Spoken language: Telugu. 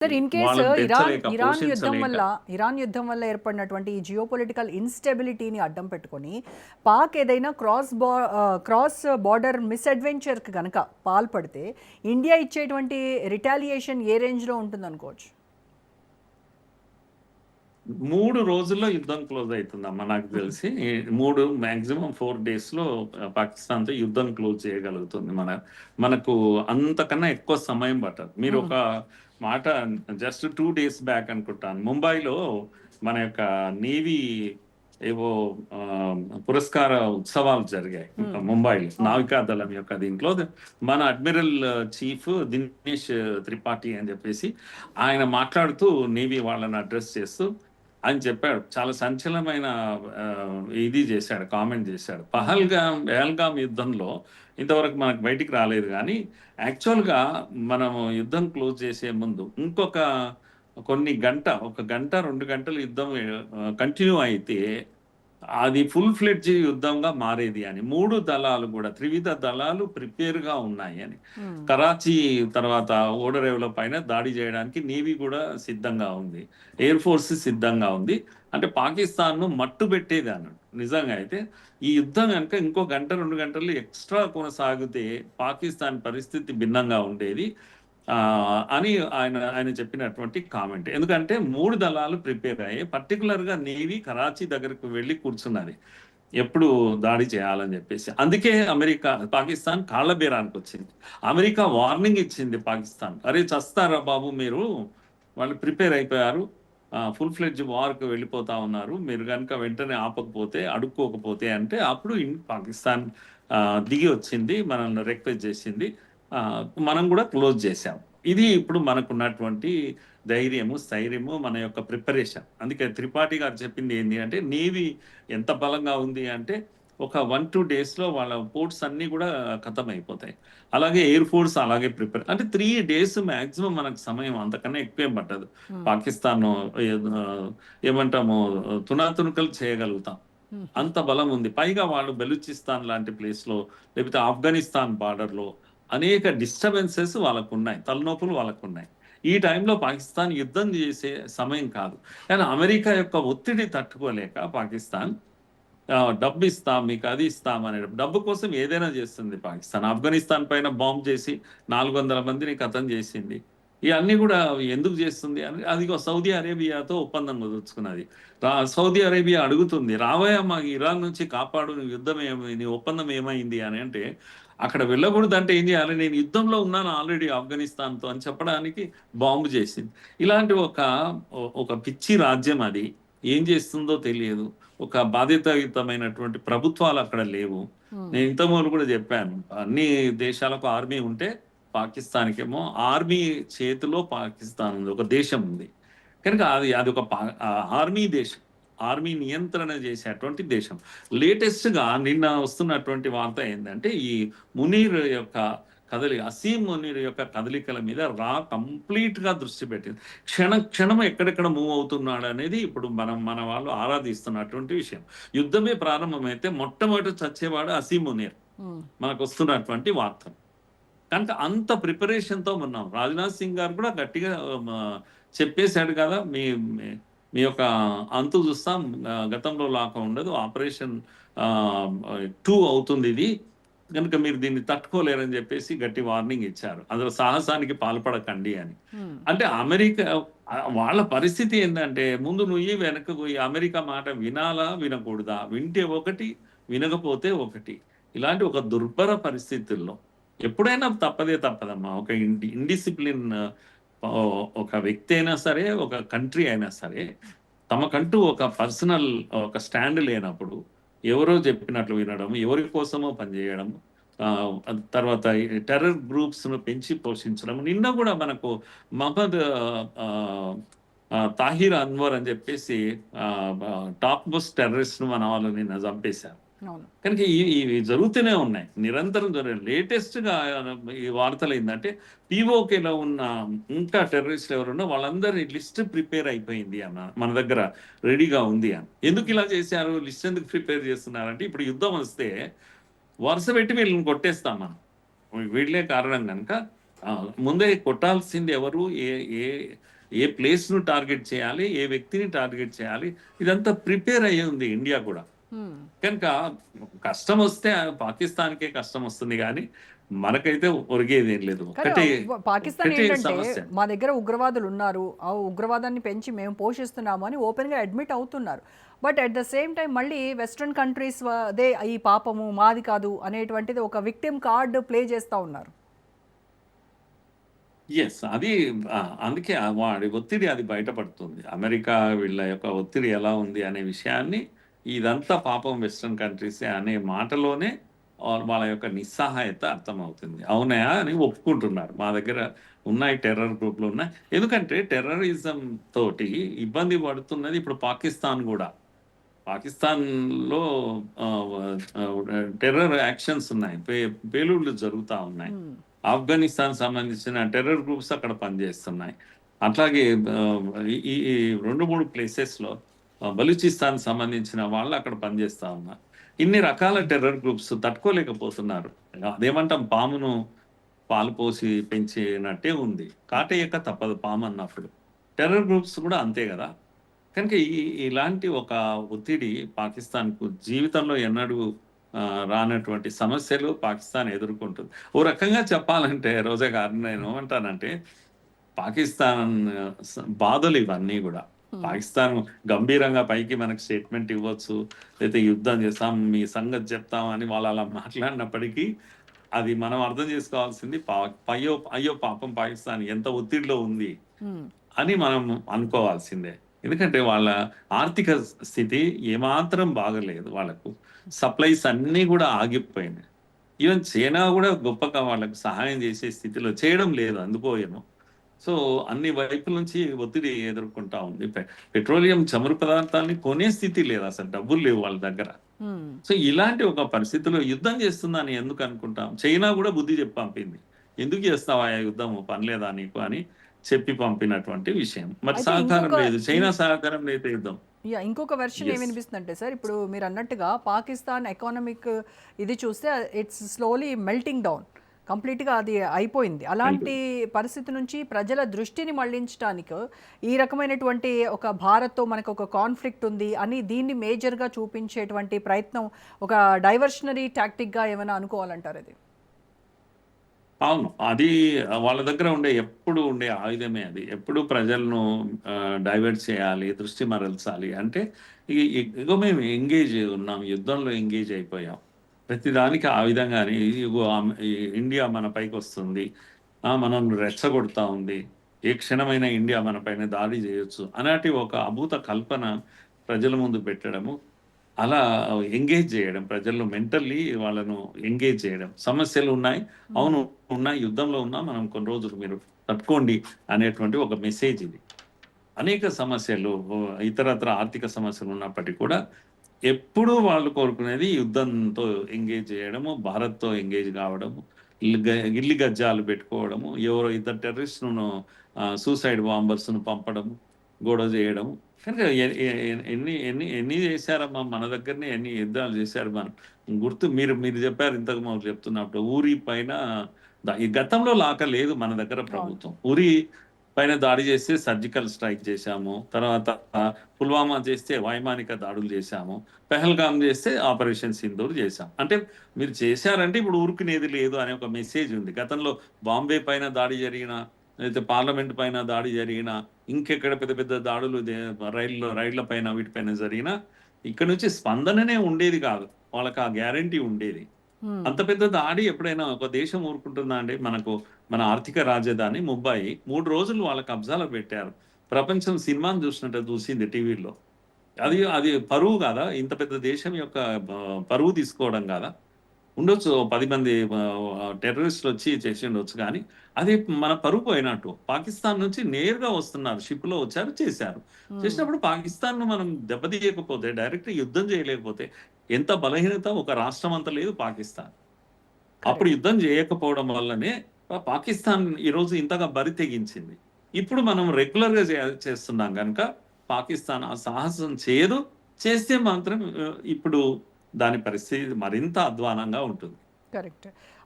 సార్ ఇన్ కేస్ వాళ్ళని ఇరాన్ పెంచలేక, ఇరాన్ యుద్ధం పోషించలేక. వల్ల ఇరాన్ యుద్ధం వల్ల ఏర్పడినటువంటి ఈ జియోపొలిటికల్ ఇన్స్టెబిలిటీని అడ్డం పెట్టుకొని పాక్ ఏదైనా క్రాస్ బార్డర్ మిస్అడ్వెంచర్కి కనుక పాల్పడితే ఇండియా ఇచ్చేటువంటి రిటాలియేషన్ ఏ రేంజ్లో ఉంటుంది అనుకోవచ్చు? 3 రోజుల్లో యుద్ధం క్లోజ్ అవుతుందమ్మా నాకు తెలిసి. 3 మాక్సిమం 4 డేస్‌లో పాకిస్తాన్‌తో యుద్ధం క్లోజ్ చేయగలుగుతుంది. మనకు అంతకన్నా ఎక్కువ సమయం పట్టదు. మీరు ఒక మాట జస్ట్ 2 డేస్ బ్యాక్ అనుకుంటాను. ముంబైలో మన యొక్క నేవీ ఏవో పురస్కార ఉత్సవాలు జరిగాయి ముంబైలో. నావికాదళం యొక్క దీంట్లో మన అడ్మిరల్ చీఫ్ దినేష్ త్రిపాఠి అని చెప్పేసి ఆయన మాట్లాడుతూ నేవీ వాళ్ళని అడ్రస్ చేస్తూ ఆయన చెప్పాడు, చాలా సంచలనమైన ఇది చేశాడు, కామెంట్ చేశాడు. పహల్గామ్ యుద్ధంలో ఇంతవరకు మనకు బయటికి రాలేదు కానీ యాక్చువల్గా మనము యుద్ధం క్లోజ్ చేసే ముందు ఒక గంట 2 గంటలు యుద్ధం కంటిన్యూ అయితే అది ఫుల్ ఫ్లెడ్జ్ యుద్ధంగా మారేది అని. 3 దళాలు కూడా, త్రివిధ దళాలు ప్రిపేర్గా ఉన్నాయి అని. కరాచీ తర్వాత ఓడరేవుల పైన దాడి చేయడానికి నేవీ కూడా సిద్ధంగా ఉంది, ఎయిర్ ఫోర్స్ సిద్ధంగా ఉంది. అంటే పాకిస్తాన్ను మట్టు పెట్టేది అన్నాడు. నిజంగా అయితే ఈ యుద్ధం కనుక ఇంకో గంట 2 గంటలు ఎక్స్ట్రా కొనసాగితే పాకిస్తాన్ పరిస్థితి భిన్నంగా ఉండేది అని ఆయన చెప్పినటువంటి కామెంట్. ఎందుకంటే 3 దళాలు ప్రిపేర్ అయ్యాయి. పర్టికులర్గా నేవీ కరాచీ దగ్గరకు వెళ్ళి కూర్చున్నది ఎప్పుడు దాడి చేయాలని చెప్పేసి. అందుకే పాకిస్తాన్ కాళ్ళ బేరానికి వచ్చింది. అమెరికా వార్నింగ్ ఇచ్చింది పాకిస్తాన్, అరే చస్తారా బాబు మీరు, వాళ్ళు ప్రిపేర్ అయిపోయారు, ఫుల్ ఫ్లెడ్జ్ వార్కి వెళ్ళిపోతా ఉన్నారు, మీరు కనుక వెంటనే ఆపకపోతే, అడుక్కోకపోతే అంటే అప్పుడు పాకిస్తాన్ దిగి వచ్చింది, మనల్ని రిక్వెస్ట్ చేసింది, మనం కూడా క్లోజ్ చేసాం. ఇది ఇప్పుడు మనకున్నటువంటి ధైర్యము, స్థైర్యము, మన యొక్క ప్రిపరేషన్. అందుకే త్రిపాఠి గారు చెప్పింది ఏంటి అంటే, నేవీ ఎంత బలంగా ఉంది అంటే ఒక 1-2 డేస్లో వాళ్ళ పోర్ట్స్ అన్నీ కూడా ఖతం అయిపోతాయి. అలాగే ఎయిర్ ఫోర్స్ అలాగే ప్రిపేర్. అంటే 3 డేస్ మ్యాక్సిమం మనకు సమయం, అంతకన్నా ఎక్కువేం పట్టదు. పాకిస్తాన్ ఏమంటాము తునాతునకలు చేయగలుగుతాం, అంత బలం ఉంది. పైగా వాళ్ళు బెలూచిస్తాన్ లాంటి ప్లేస్లో, లేకపోతే ఆఫ్ఘనిస్తాన్ బార్డర్లో అనేక డిస్టర్బెన్సెస్ వాళ్ళకు ఉన్నాయి, తలనొప్పులు వాళ్ళకు ఉన్నాయి. ఈ టైంలో పాకిస్తాన్ యుద్ధం చేసే సమయం కాదు. కానీ అమెరికా యొక్క ఒత్తిడి తట్టుకోలేక పాకిస్తాన్ డబ్బు ఇస్తాం మీకు, అది ఇస్తాం అనే డబ్బు కోసం ఏదైనా చేస్తుంది పాకిస్తాన్. ఆఫ్ఘనిస్తాన్ పైన బాంబ్ చేసి 400 మందిని ఖతం చేసింది. ఇవన్నీ కూడా ఎందుకు చేస్తుంది అని, అదిగో సౌదీ అరేబియాతో ఒప్పందం కుదుర్చుకున్నది. సౌదీ అరేబియా అడుగుతుంది, రాబోయే మాకు ఇరాన్ నుంచి కాపాడు, యుద్ధం నీ ఒప్పందం ఏమైంది అని. అంటే అక్కడ వెళ్ళకూడదు అంటే ఏం చేయాలి, నేను యుద్ధంలో ఉన్నాను ఆల్రెడీ ఆఫ్ఘనిస్తాన్తో అని చెప్పడానికి బాంబు చేసింది. ఇలాంటి ఒక పిచ్చి రాజ్యం అది, ఏం చేస్తుందో తెలియదు. ఒక బాధ్యతాయుతమైనటువంటి ప్రభుత్వాలు అక్కడ లేవు. నేను ఇంతకుముందు కూడా చెప్పాను, అన్ని దేశాలకు ఆర్మీ ఉంటే పాకిస్తాన్కేమో ఆర్మీ చేతిలో పాకిస్తాన్ ఉంది, ఒక దేశం ఉంది కనుక అది ఒక ఆర్మీ దేశం, ఆర్మీ నియంత్రణ చేసేటువంటి దేశం. లేటెస్ట్గా నిన్న వస్తున్నటువంటి వార్త ఏంటంటే, ఈ మునీర్ యొక్క అసీం మునీర్ యొక్క కదలికల మీద కంప్లీట్గా దృష్టి పెట్టింది. క్షణం ఎక్కడెక్కడ మూవ్ అవుతున్నాడు అనేది ఇప్పుడు మన వాళ్ళు ఆరాధిస్తున్నటువంటి విషయం. యుద్ధమే ప్రారంభమైతే మొట్టమొదటి చచ్చేవాడు అసీం మునీర్, మనకు వస్తున్నటువంటి వార్త. కనుక అంత ప్రిపరేషన్తో ఉన్నాం. రాజ్నాథ్ సింగ్ గారు కూడా గట్టిగా చెప్పేశాడు కదా, మీ యొక్క అంతు చూస్తాం, గతంలో లాగా ఉండదు, ఆపరేషన్ 2 అవుతుంది ఇది, కనుక మీరు దీన్ని తట్టుకోలేరని చెప్పేసి గట్టి వార్నింగ్ ఇచ్చారు. అందులో సాహసానికి పాల్పడకండి అని. అంటే అమెరికా వాళ్ళ పరిస్థితి ఏంటంటే, ముందు నువ్వు వెనక్కి పోయి అమెరికా మాట వినాలా వినకూడదా, వింటే ఒకటి, వినకపోతే ఒకటి. ఇలాంటి ఒక దుర్భర పరిస్థితుల్లో ఎప్పుడైనా తప్పదమ్మా. ఒక ఇండిసిప్లిన్ ఒక వ్యక్తి అయినా సరే, ఒక కంట్రీ అయినా సరే, తమకంటూ ఒక పర్సనల్ ఒక స్టాండ్ లేనప్పుడు ఎవరో చెప్పినట్లు వినడం, ఎవరి కోసమో పనిచేయడం, తర్వాత టెర్రర్ గ్రూప్స్ను పెంచి పోషించడం. నిన్న కూడా మనకు మహమ్మద్ తాహిర్ అన్వర్ అని చెప్పేసి టాప్ మోస్ట్ టెర్రరిస్ట్ను మన వాళ్ళు నిన్న చంపేశారు. కనుక ఇవి జరుగుతూనే ఉన్నాయి, నిరంతరం జరుగుతాయి. లేటెస్ట్గా ఈ వార్తలు ఏంటంటే, పీఓకేలో ఉన్న ఇంకా టెర్రరిస్టులు ఎవరున్నా వాళ్ళందరి లిస్ట్ ప్రిపేర్ అయిపోయింది అన్న, మన దగ్గర రెడీగా ఉంది అని. ఎందుకు ఇలా చేశారు, లిస్ట్ ఎందుకు ప్రిపేర్ చేస్తున్నారంటే, ఇప్పుడు యుద్ధం వస్తే వరుస పెట్టి వీళ్ళని కొట్టేస్తాం మనం, వీళ్ళే కారణం కనుక ఆ! ముందే కొట్టాల్సింది ఎవరు? ఏ ఏ ఏ ప్లేస్‌ను టార్గెట్ చేయాలి? ఏ వ్యక్తిని టార్గెట్ చేయాలి? ఇదంతా ప్రిపేర్ అయ్యి ఉంది ఇండియా కూడా. హ్మ్. కనుక కష్టమొస్తే పాకిస్తాన్‌కే కష్టమొస్తుంది గానీ, మనకైతే ఒరిగేదేం లేదు. కానీ పాకిస్తాన్ ఒకటే ఏంటంటే సమస్య. మా దగ్గర ఉగ్రవాదులు ఉన్నారు. ఆ ఉగ్రవాదాన్ని పెంచి మేము పోషిస్తున్నాము అని ఓపెన్‌గా అడ్మిట్ అవుతున్నారు. But at the same time మళ్ళీ వెస్టర్న్ కంట్రీస్ అదే ఈ పాపము మాది కాదు అనేటువంటిది ఒక విక్టిమ్ కార్డ్ ప్లే చేస్తా ఉన్నారు. యెస్. అది అందుకే వాడి ఒత్తిడి అది బయటపడుతుంది. అమెరికా వీళ్ళ యొక్క ఒత్తిడి ఎలా ఉంది అనే విషయాన్ని ఇదంతా పాపం వెస్టర్న్ కంట్రీసే అనే మాటలోనే వాళ్ళ యొక్క నిస్సహాయత అర్థమవుతుంది. అవునా అని ఒప్పుకుంటున్నారు. మా దగ్గర ఉన్నాయి టెర్రర్ గ్రూప్‌లు ఉన్నాయి. ఎందుకంటే టెర్రరిజం తోటి ఇబ్బంది పడుతున్నది ఇప్పుడు పాకిస్తాన్ గూడా. పాకిస్తాన్‌లో ఆహ్, ఆహ్, టెర్రర్ యాక్షన్స్ ఉన్నాయి. పేలుళ్లు జరుగుతా ఉన్నాయి. హ్మ్. ఆఫ్ఘనిస్తాన్ సంబంధించిన టెర్రర్ గ్రూప్స్ అక్కడ పనిచేస్తున్నాయి. అట్లాగే ఈ 2, 3 ప్లేసెస్‌లో బలూచిస్తాన్ సంబంధించిన వాళ్ళు అక్కడ పనిచేస్తా ఉన్నారు. ఇన్ని రకాల టెర్రర్ గ్రూప్స్ తట్టుకోలేకపోతున్నారు. అదేమంటాం పామును పాలు పోసి పెంచినట్టే ఉంది. కాటేయక తప్పదు పామన్నప్పుడు. టెర్రర్ గ్రూప్స్ కూడా అంతే గదా! కనుక ఇలాంటి ఒక ఒత్తిడి పాకిస్తాన్‌కు జీవితంలో ఎన్నడూ రానటువంటి సమస్యలు పాకిస్తాన్ ఎదుర్కొంటుంది. ఓ రకంగా చెప్పాలంటే రోజా గారు నేనేమంటానంటే పాకిస్తాన్ బాధలు ఇవన్నీ గూడా. హ్మ్. పాకిస్తాన్ గంభీరంగా పైకి మనకు స్టేట్మెంట్ ఇవ్వచ్చు. లేతే యుద్ధం చేస్తాం, మీ సంగతి చెప్తాం అని వాళ్ళు అలా మాట్లాడినప్పటికీ అది మనం అర్థం చేసుకోవాల్సింది అయ్యో! అయ్యో పాపం పాకిస్తాన్ ఎంత ఒత్తిడిలో ఉంది హ్మ్. అని మనం అనుకోవాల్సిందే. ఎందుకంటే వాళ్ళ ఆర్థిక స్థితి ఏమాత్రం బాగాలేదు వాళ్ళకు. సప్లైస్ అన్నీ గూడా ఆగిపోయినాయి. ఈవెన్ చైనా గూడా గొప్పగా వాళ్ళకి సహాయం చేసే స్థితిలో చేయడం లేదు. అందుకో ఏమో. సో, అన్ని వైపుల నుంచి ఒత్తిడి ఎదుర్కొంటా ఉంది. పెట్రోలియం చమురు పదార్థాల్ని కొనే స్థితి లేదసలు. డబ్బులు లేవు వాళ్ళ దగ్గర. హ్మ్. సో, ఇలాంటి ఒక పరిస్థితిలో యుద్ధం చేస్తుందని ఎందుకు అనుకుంటాం? చైనా గూడా బుద్ధి చెప్పి పంపింది. ఎందుకు చేస్తావయ్యా యుద్ధము పనిలేదా నీకు అని చెప్పి పంపినటువంటి విషయం. మరి అయితే సహకారం ఇంకొక లేదు. ఇం చైనా సహకారం లేతే యుద్ధం. ఇంకొక వెర్షన్ యెస్. ఏమనిపిస్తుందంటే సార్, ఇప్పుడు మీరన్నట్టుగా పాకిస్తాన్ ఎకానమిక్ ఇది చూస్తే ఇట్స్ స్లోలీ మెల్టింగ్ డౌన్. కంప్లీట్‌గా అది అయిపోయింది. అలాంటి వెళ్తుంది. పరిస్థితి నుంచి ప్రజల దృష్టిని మళ్లించటానికి ఈ రకమైనటువంటి ఒక భారత్‌తో మనకొక కాన్ఫ్లిక్ట్ ఉంది అని దీన్ని మేజర్‌గా చూపించేటువంటి ప్రయత్నం ఒక డైవర్షనరీ టాక్టిక్‌గా ఏమైనా అనుకోవాలంటారా ఇది? అవును. అది వాళ్ళ దగ్గర ఎప్పుడు ఉండే ఆయుధమే అది. ఎప్పుడు ప్రజలను డైవర్ట్ చేయాలి, దృష్టి మరల్చాలి. అంటే ఇగో మేము ఎంగేజ్ ఉన్నాం. యుద్ధంలో ఎంగేజ్ అయిపోయాం. ప్రతిదానికి ఆ విధంగానే ఇగో ఇండియా మన పైకొస్తుంది. మనల్ని రెచ్చగొడతా ఉంది. ఏ క్షణమైనా ఇండియా మన పైన దాడి చేయొచ్చు. అలాంటి ఒక అభూత కల్పన ప్రజల ముందు పెట్టడము. అలా ఎంగేజ్ చేయడం. ప్రజల్లో మెంటల్లీ వాళ్ళను ఎంగేజ్ చేయడం. సమస్యలున్నాయి. అవును. హ్మ్. ఉన్నాయి. యుద్ధంలో ఉన్నాం. మనం కొన్ని రోజులు మీరు తట్టుకోండి అనేటువంటి ఒక మెసేజ్ ఇది. అనేక సమస్యలు ఇతరత్ర ఆర్థిక సమస్యలున్నప్పటికీ కూడా ఎప్పుడూ వాళ్ళు కోరుకునేది యుద్ధంతో ఎంగేజ్ చేయడము, భారత్‌తో ఎంగేజ్ కావడము, గిల్లి గజ్జాలు పెట్టుకోవడము, ఎవరో ఇద్దరు టెర్రరిస్ట్‌లను సూసైడ్ బాంబర్స్‌ను పంపడము, గొడవ చేయడము. కనుక ఎ ఎ ఎ ఎన్ని ఎన్ని ఎన్ని చేశారమ్మా మన దగ్గరనే ఎన్ని యుద్ధాలు చేశారు మనం. గుర్తు మీరు మీరు చెప్పారు ఇంతకు ముందు చెప్తున్నప్పుడు ఊరి పైన ఈ గతంలో లాగా లేదు మన దగ్గర అవును. ప్రభుత్వం. ఉరి పైన దాడి చేస్తే సర్జికల్ స్ట్రైక్ చేశాము. తర్వాత పుల్వామా చేస్తే వైమానిక దాడులు చేశాము. పెహల్గాం చేస్తే ఆపరేషన్ సింధూర్ చేశాం. అంటే మీరు చేశారంటే ఇప్పుడు ఊరుకునేది లేదు అనే ఒక మెసేజ్ ఉంది. గతంలో బాంబే పైన దాడి జరిగినా, లేతే పార్లమెంట్ పైన దాడి జరిగినా, ఇంకెక్కడ పెద్ద పెద్ద దాడులు రైళ్ళ పైన వీటిపైన జరిగినా, ఇక్కడి నుంచి స్పందననే ఉండేది కాదు. వాళ్ళకి ఆ గ్యారంటీ ఉండేది. హ్మ్. అంత పెద్ద దాడి ఎప్పుడైనా ఒక దేశం ఊరుకుంటుందా అండి? మన ఆర్థిక రాజధాని ముంబయి 3 రోజులు వాళ్ళ కబ్జాలో పెట్టారు. ప్రపంచం సినిమాని చూసినట్టు చూసింది టీవీల్లో. అది హ్మ్. అది పరువు కాదా? ఇంత పెద్ద దేశం యొక్క పరువు తీసుకోవడం కాదా? ఉండొచ్చు 10 మంది టెర్రరిస్ట్‌లొచ్చి చేసిండొచ్చు గానీ, అది మన పరువు పోయినట్టు. పాకిస్తాన్ నుంచి నేరుగా వస్తున్నారు. షిప్‌లో వచ్చారు, చేశారు. హ్మ్. చేసినప్పుడు పాకిస్తాన్‌ను మనం దెబ్బతీయకపోతే, డైరెక్ట్‌గా యుద్ధం చేయలేకపోతే, ఎంత బలహీనత ఒక రాష్ట్రం అంత లేదు పాకిస్తాన్. అప్పుడు కరెక్ట్. యుద్ధం చేయకపోవడం వల్లనే పాకిస్తాన్ ఈరోజు ఇంతగా బరి తెగించింది. ఇప్పుడు మనం రెగ్యులర్‌గా చేస్తున్నాం గనక పాకిస్తాన్ ఆ సాహసం చేయదు. చేస్తే మాత్రం ఇప్పుడు దాని పరిస్థితి మరింత అధ్వానంగా ఉంటుంది. కరెక్ట్.